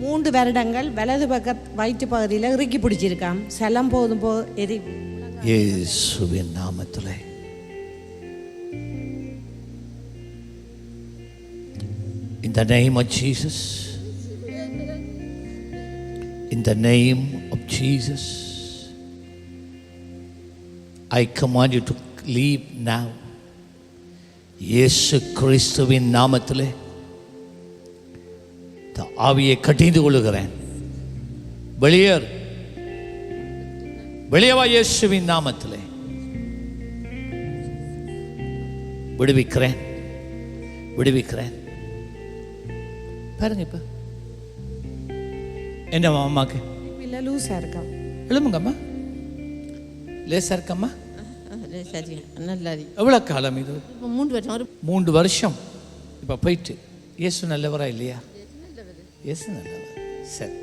3 வருடங்கள் வலது பக்க வயிற்று பகுதியில் இறுக்கி பிடிச்சிருக்கான். செலம் போதும் இயேசுவின் நாமத்திலே in the name of Jesus, in the name of Jesus, I command you to leave now. இயேசு கிறிஸ்துவின் நாமத்திலே ஆவியை கட்டிந்து கொள்ளுகிறேன். வெளியேறு, வெளியவா இயேசுவின் நாமத்திலே விடுவிக்கிறேன், விடுவிக்கிறேன். பாருங்க இப்ப என்ன அம்மாக்கு இல்லை லூஸா இருக்கா? எழுமுங்கம்மா, லேசா இருக்கம்மா. சரி, நல்லா எவ்வளோ காலம் இது? 3 வருஷம். 3 வருஷம் இப்போ போயிட்டு. இயேசு நல்லவரா இல்லையா? இயேசு நல்லவர். சரி,